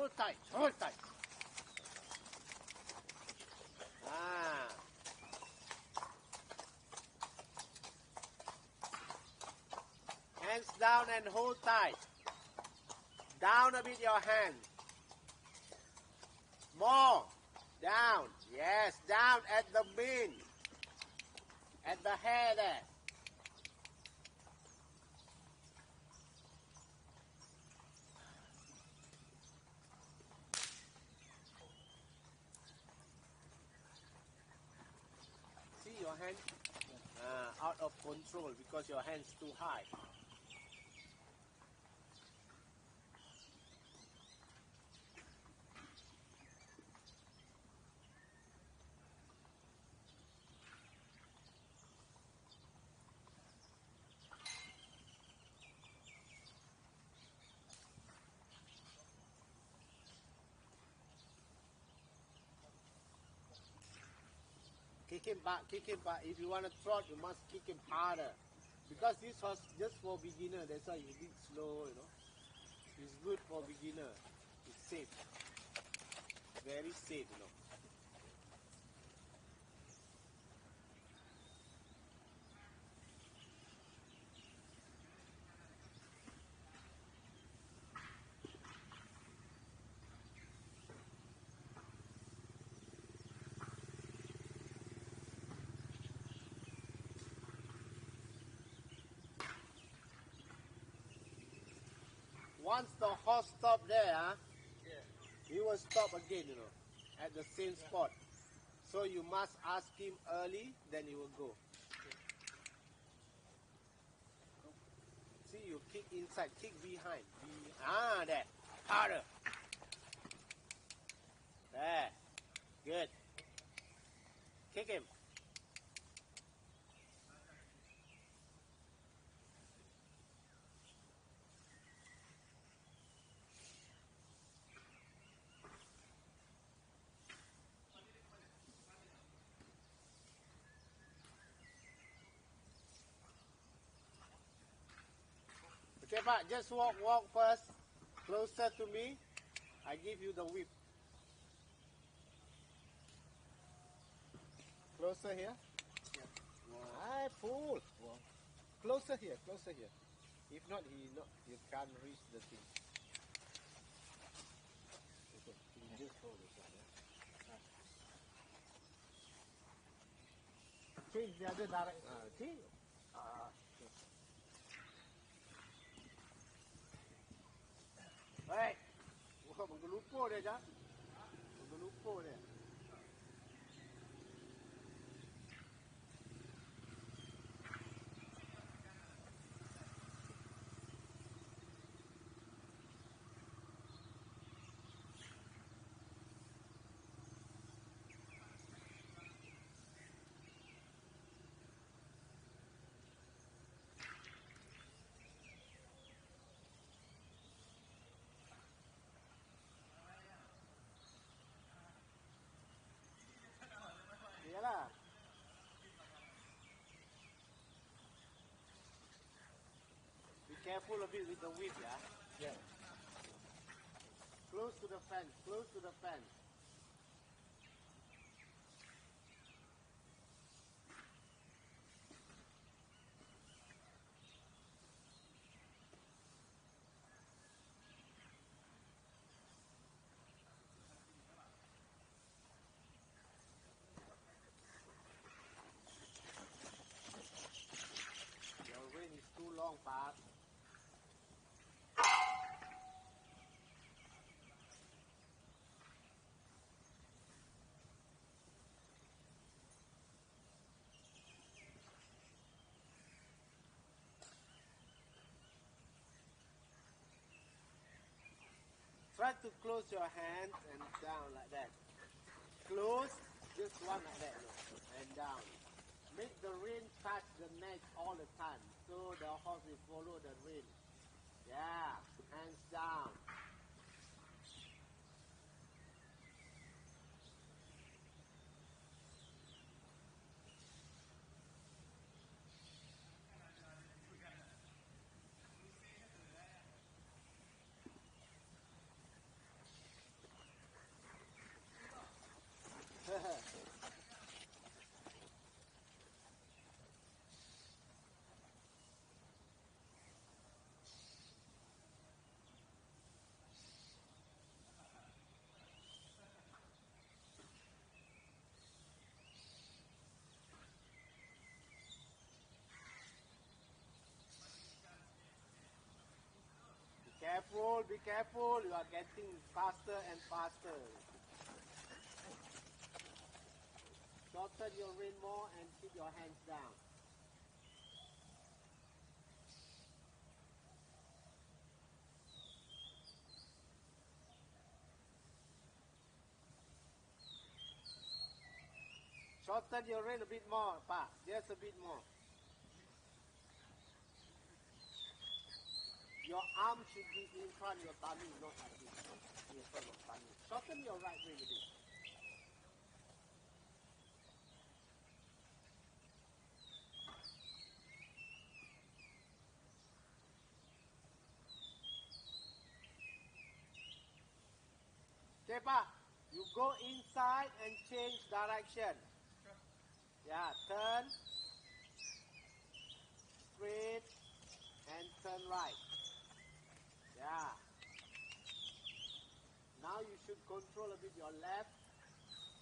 hold tight, hold tight. Ah. Hands down and hold tight. Down a bit your hand. More. Down. Yes, down at the bean. At the hair there. See your hand? Out of control because your hand's too high. Kick him back, kick him back. If you want to trot, you must kick him harder. Because this horse just for beginner, that's why you need slow, you know. It's good for beginner. It's safe. Very safe, you know. Once the horse stop there, he will stop again, you know, at the same spot. So you must ask him early, then he will go. See, you kick inside, kick behind. There. Harder. There. Good. Kick him. Okay, but just walk first. Closer to me. I give you the whip. Closer here. I fool. Closer here, closer here. If not, you can't reach the thing. Okay, you just hold it. Change the other direction. See? Hey, menggelupa dia je. Menggelupa dia. Yalah. Be careful a bit with the whip, yeah? Close to the fence, close to the fence. Your rein is too long, Pat. Try to close your hands and down like that. Close, just one like that, and down. Make the rein touch the neck all the time, so the horse will follow the rein. Yeah, hands down. careful, be careful. You are getting faster and faster. Shorten your rein more and keep your hands down. Shorten your rein a bit more, Pa. Just a bit more. Your arm should be in front of your tummy, not like this. In front of tummy. Shorten your right rein a bit. Okay, Pa. You go inside and change direction. Yeah, turn. Straight. And turn right. Yeah. Now you should control a bit your left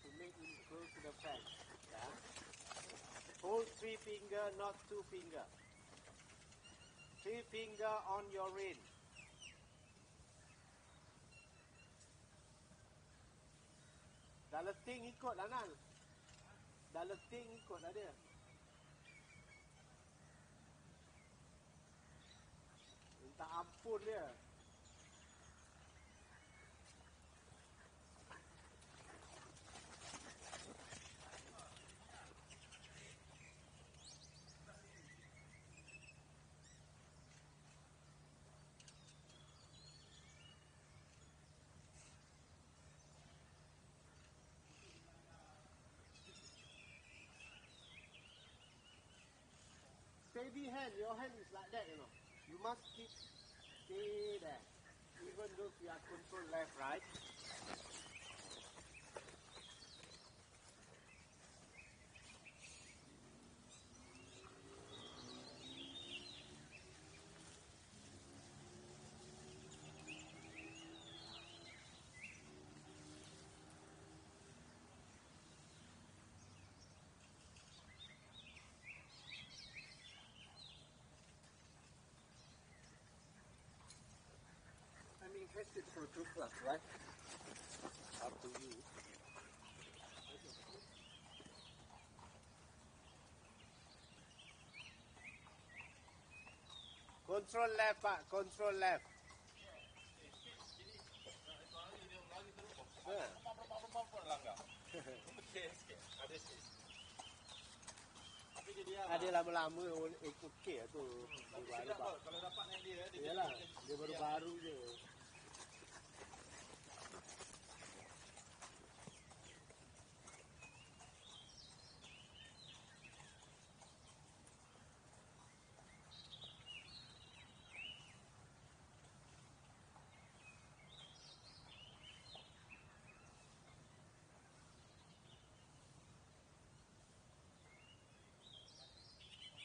to make it close to the fence. Yeah. Hold 3 finger, not 2 finger. 3 finger on your rein. Dah letting ikut lah Nal. Dah letting ikut lah dia. Minta ampun dia. Steady hand, your hand is like that, you know. You must keep stay there. Even though you are control left, right. I mean, test it for 2 plus, right? Up to you. Control left, Pak. Control left. Ada lama-lama okey tu. Kalau dapat naik dia, Yalah, dia baru-baru je.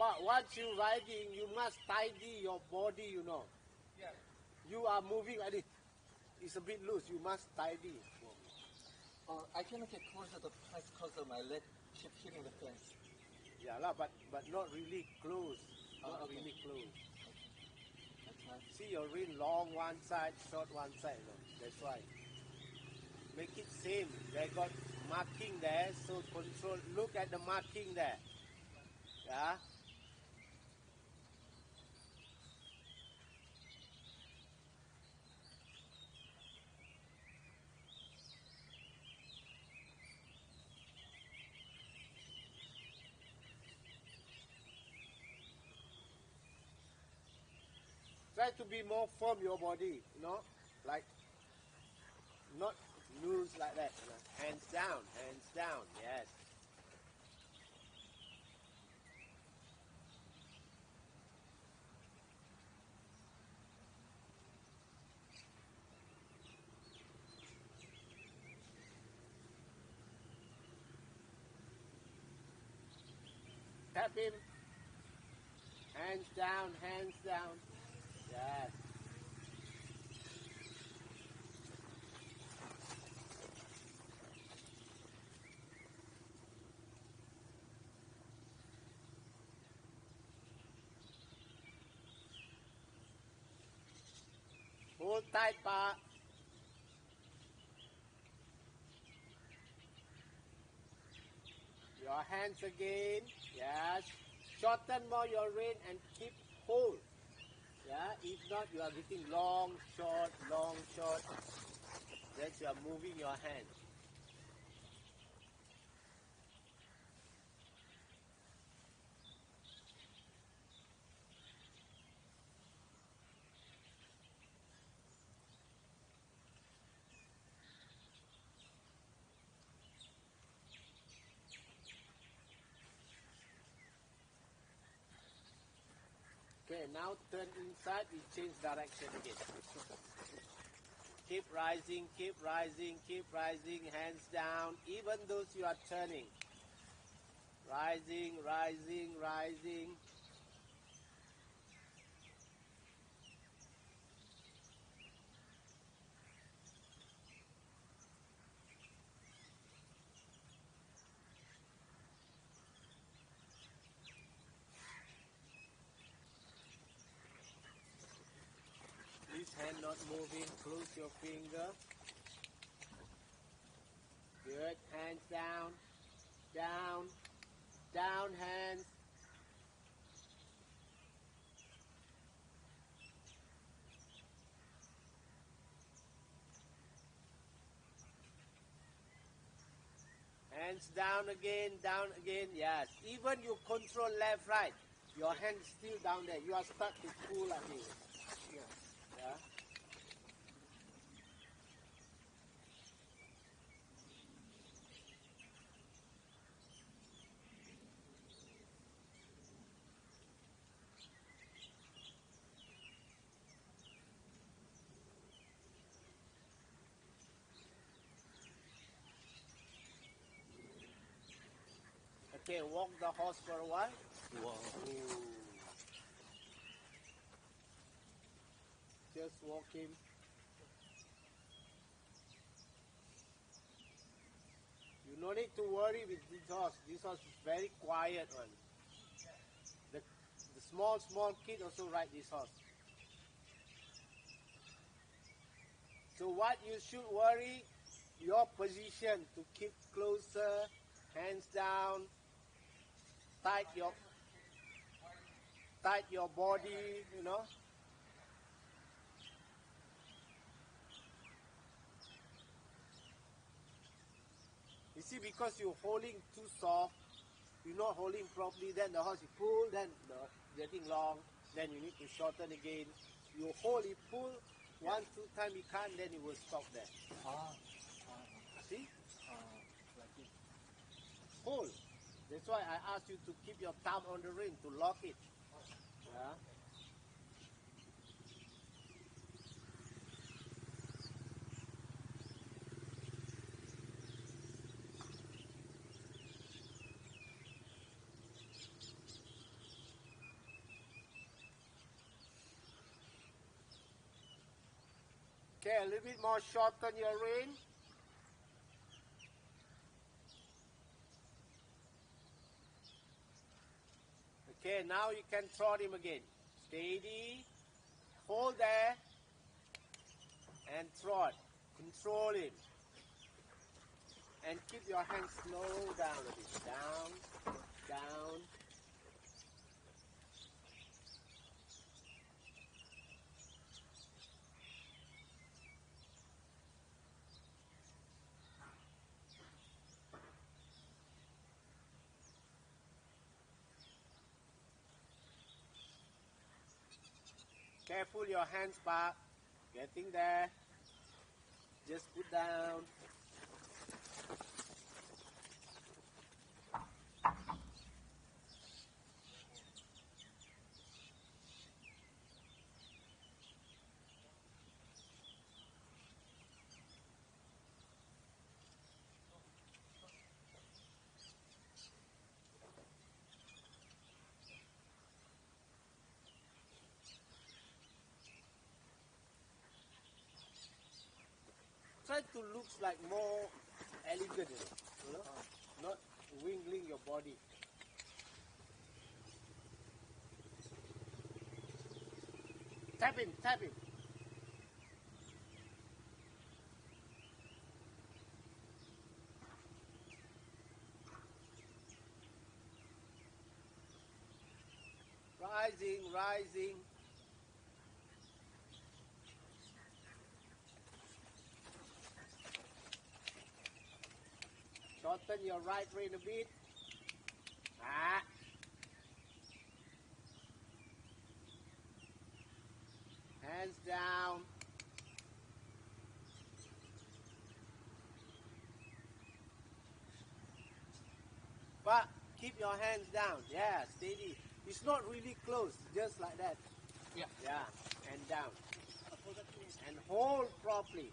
But once you riding, you must tidy your body, you know. Yeah. You are moving like this. It's a bit loose. You must tidy. I cannot get closer to the fence because of my leg hitting the fence. Yeah lah, but not really close. Oh, Not okay. really close. That's right. See your rein long one side, short one side. No? That's why. Make it same. They got marking there, so control. Look at the marking there. Yeah. Try to be more firm your body, you know, like not loose like that. You know? Hands down, yes. Tap him. Hands down, yes. Hold Pull tight, Pa. Your hands again. Yes. Shorten more your rein and keep hold. Yeah. If not, you are getting long, short, long, short. Then you are moving your hand. Okay, now turn inside, we change direction again. Keep rising, keep rising, keep rising, hands down, even those you are turning. Rising, rising, rising. This hand not moving, close your finger. Good, hands down, down, down hands. Hands down again, yes. Even you control left, right, your hand still down there. You are stuck to pull again. Yeah. Okay, walk the horse for a while. Wow. Ooh. Just walk him. You no need to worry with this horse. This horse is very quiet one. The small kid also ride this horse. So what you should worry, your position to keep closer, hands down, tight your body, you know. You see, because you're holding too soft, you're not holding properly, then the horse you pull, then getting long, then you need to shorten again. You hold, you pull, one, two times you can't, then it will stop there. See? Like this. Hold. That's why I asked you to keep your thumb on the rein to lock it. Yeah. Okay, a little bit more shorten your rein. Okay, now you can trot him again. Steady, hold there, and trot. Control him. And keep your hands slow down a bit. Down, down. Careful your hands back. Getting there. Just put down. Try to look like more elegant, you know, not wiggling your body. Tap him, tap him. rising, rising. Shorten your right rein a bit. Ah. Hands down. But keep your hands down. Yeah, steady. It's not really close, just like that. Yeah. Yeah, and down. And hold properly.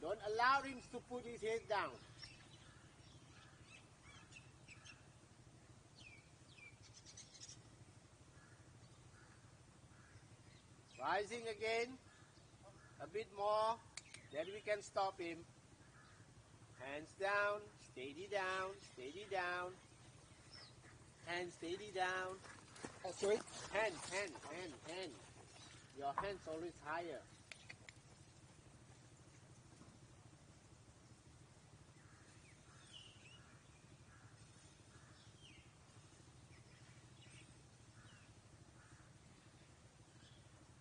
Don't allow him to put his head down. Rising again. A bit more. Then we can stop him. Hands down. Steady down. Steady down. Hands steady down. Sorry? Hand. Your hands always higher.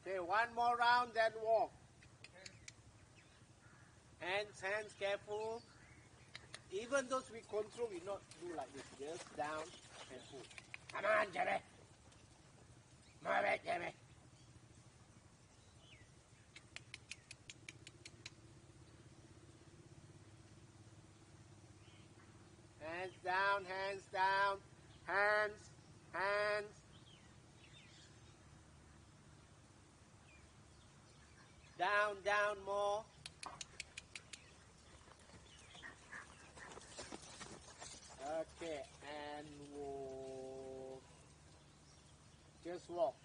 Okay, one more round, then walk. Hands, careful. Even though we control, we not do like this. Just down and pull. Come on, Jimmy. Move it, Jimmy. Hands down, hands down. Hands. Down more. Okay, and walk. Just walk.